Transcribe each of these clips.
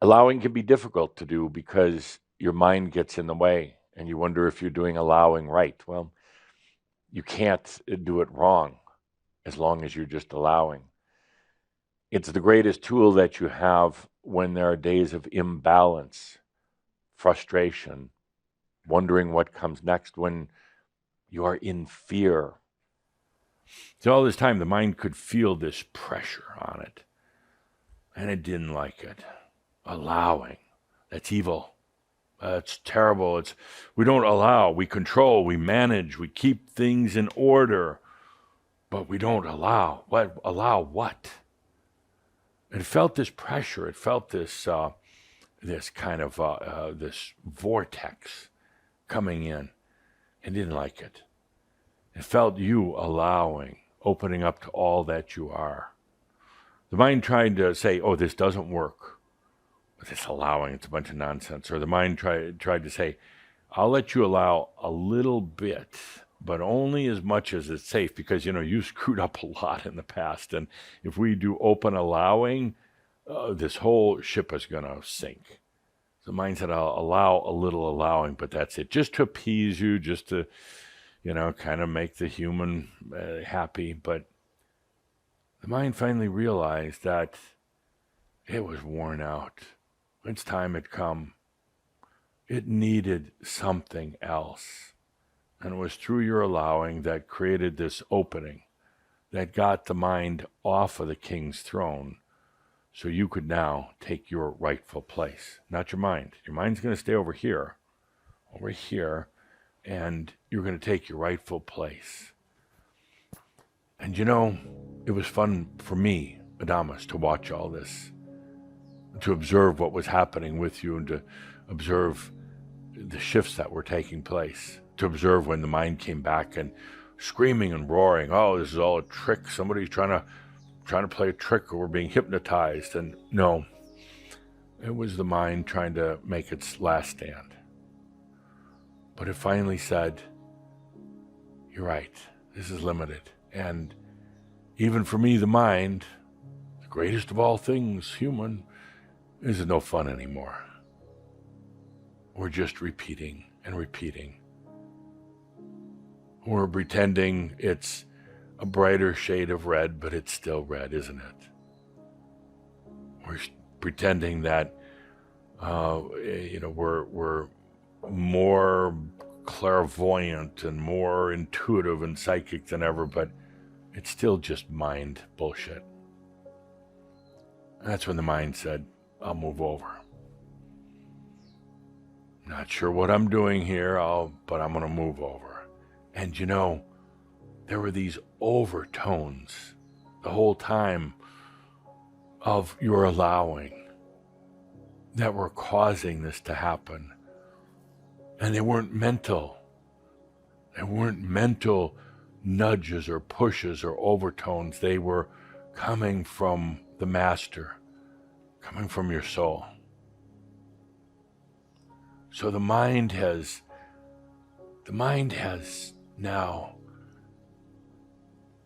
Allowing can be difficult to do because your mind gets in the way and you wonder if you're doing allowing right. Well, you can't do it wrong as long as you're just allowing. It's the greatest tool that you have when there are days of imbalance, frustration, wondering what comes next, when you are in fear. So all this time, the mind could feel this pressure on it, and it didn't like it. Allowing, that's evil. It's terrible. We don't allow, we control, we manage, we keep things in order, but we don't allow. What? Allow what? It felt this pressure. It felt this this kind of this vortex coming in. It didn't like it. It felt you allowing, opening up to all that you are. The mind tried to say, "Oh, this doesn't work. This allowing, it's a bunch of nonsense." Or the mind tried to say, "I'll let you allow a little bit, but only as much as it's safe, because you screwed up a lot in the past, and if we do open allowing, this whole ship is going to sink." The mind said, "I'll allow a little allowing, but that's it, just to appease you, just to kind of make the human happy." But the mind finally realized that it was worn out. Its time had come. It needed something else. And it was through your allowing that created this opening that got the mind off of the king's throne, so you could now take your rightful place. Not your mind. Your mind's going to stay over here, and you're going to take your rightful place. And it was fun for me, Adamus, to watch all this, to observe what was happening with you, and to observe the shifts that were taking place, to observe when the mind came back and screaming and roaring, "Oh, this is all a trick. Somebody's trying to play a trick, or we're being hypnotized." And no, it was the mind trying to make its last stand. But it finally said, "You're right, this is limited." And even for me, the mind, the greatest of all things, human, is no fun anymore. We're just repeating and repeating. We're pretending it's a brighter shade of red, but it's still red, isn't it? We're pretending that we're more clairvoyant and more intuitive and psychic than ever, but it's still just mind bullshit. And that's when the mind said, "I'll move over. Not sure what I'm doing here, but I'm going to move over." And there were these overtones the whole time of your allowing that were causing this to happen. And they weren't mental. They weren't mental nudges or pushes or overtones. They were coming from the master, coming from your soul. So the mind has now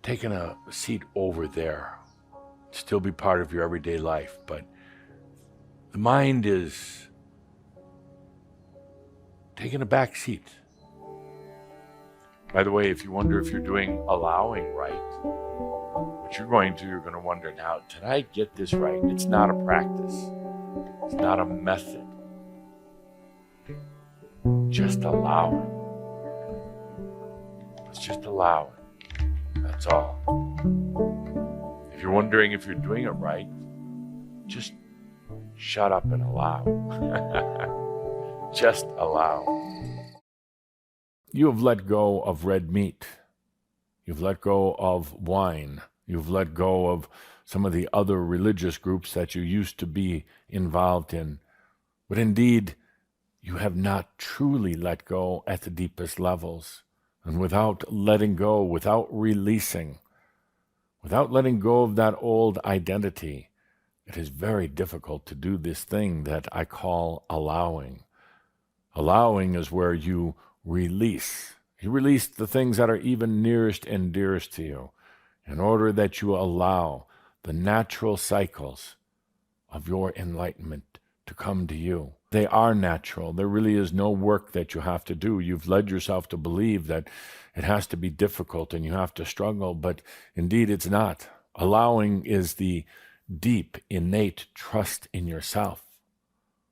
taken a seat over there, still be part of your everyday life, but the mind is taking a back seat. By the way, if you wonder if you're doing allowing right, what you're going to wonder now, did I get this right? It's not a practice. It's not a method. Just allowing. It's just allowing. That's all. If you're wondering if you're doing it right, just shut up and allow. Just allow. You have let go of red meat. You've let go of wine. You've let go of some of the other religious groups that you used to be involved in. But indeed, you have not truly let go at the deepest levels. And without letting go, without releasing, without letting go of that old identity, it is very difficult to do this thing that I call allowing. Allowing is where you release. You release the things that are even nearest and dearest to you, in order that you allow the natural cycles of your enlightenment to come to you. They are natural. There really is no work that you have to do. You've led yourself to believe that it has to be difficult and you have to struggle, but indeed it's not. Allowing is the deep, innate trust in yourself,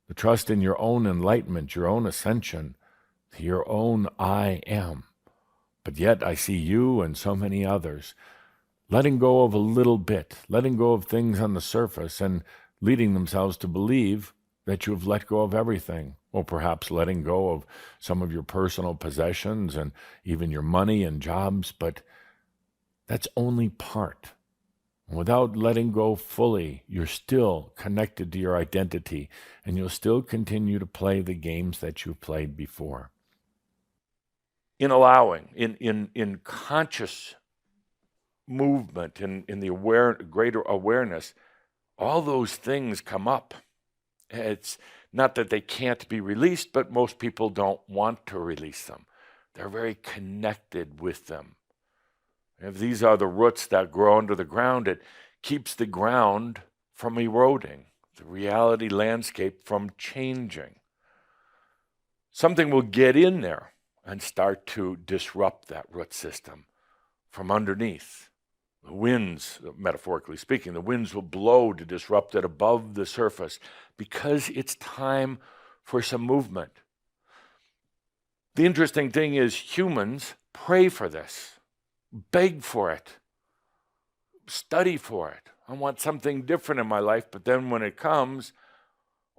the trust in your own enlightenment, your own ascension, your own I am. But yet I see you and so many others letting go of a little bit, letting go of things on the surface and leading themselves to believe that you've let go of everything, or perhaps letting go of some of your personal possessions and even your money and jobs, but that's only part. Without letting go fully, you're still connected to your identity, and you'll still continue to play the games that you've played before. In allowing, in conscious movement, in the greater awareness, all those things come up. It's not that they can't be released, but most people don't want to release them. They're very connected with them. If these are the roots that grow under the ground, it keeps the ground from eroding, the reality landscape from changing. Something will get in there and start to disrupt that root system from underneath. The winds, metaphorically speaking, the winds will blow to disrupt it above the surface because it's time for some movement. The interesting thing is humans pray for this, beg for it, study for it. I want something different in my life, but then when it comes,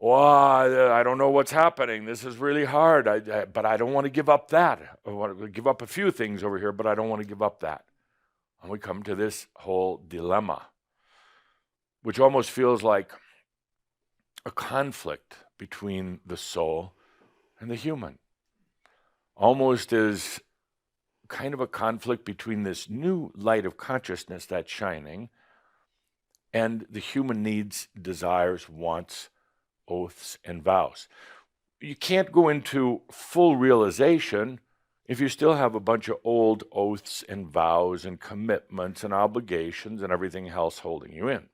I don't know what's happening. This is really hard, but I don't want to give up that. I want to give up a few things over here, but I don't want to give up that. And we come to this whole dilemma, which almost feels like a conflict between the soul and the human. Almost as kind of a conflict between this new light of consciousness that's shining and the human needs, desires, wants, oaths, and vows. You can't go into full realization if you still have a bunch of old oaths and vows and commitments and obligations and everything else holding you in.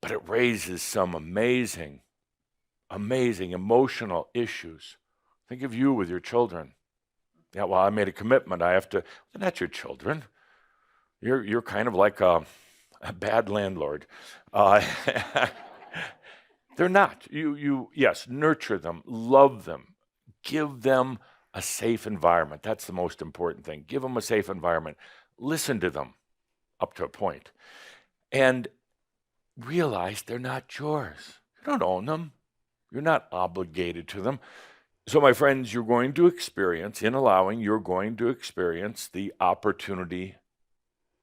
But it raises some amazing emotional issues. Think of you with your children. Yeah, well, I made a commitment. I have to. They're not your children. You're kind of like a bad landlord. They're not. Yes, nurture them, love them, give them a safe environment. That's the most important thing. Give them a safe environment. Listen to them up to a point. And realize they're not yours. You don't own them. You're not obligated to them. So, my friends, you're going to experience, in allowing, you're going to experience the opportunity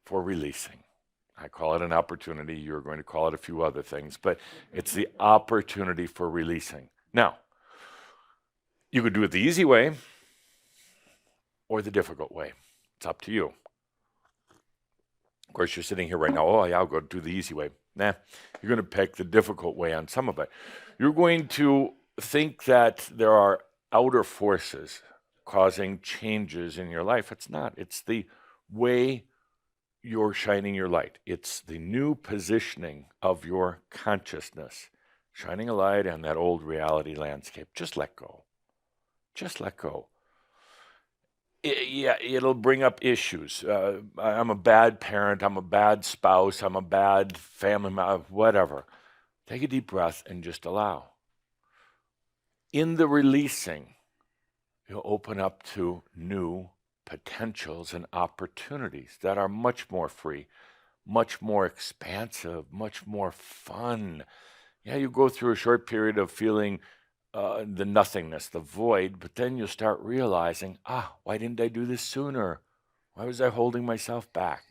for releasing. I call it an opportunity. You're going to call it a few other things, but it's the opportunity for releasing. Now, you could do it the easy way or the difficult way. It's up to you. Of course, you're sitting here right now, I'll go do the easy way. Nah, you're going to pick the difficult way on some of it. You're going to think that there are outer forces causing changes in your life. It's not. It's the way you're shining your light. It's the new positioning of your consciousness, shining a light on that old reality landscape. Just let go. Just let go. It'll bring up issues. I'm a bad parent. I'm a bad spouse. I'm a bad family member, whatever. Take a deep breath and just allow. In the releasing, you'll open up to new potentials and opportunities that are much more free, much more expansive, much more fun. Yeah, you go through a short period of feeling the nothingness, the void, but then you'll start realizing, why didn't I do this sooner? Why was I holding myself back?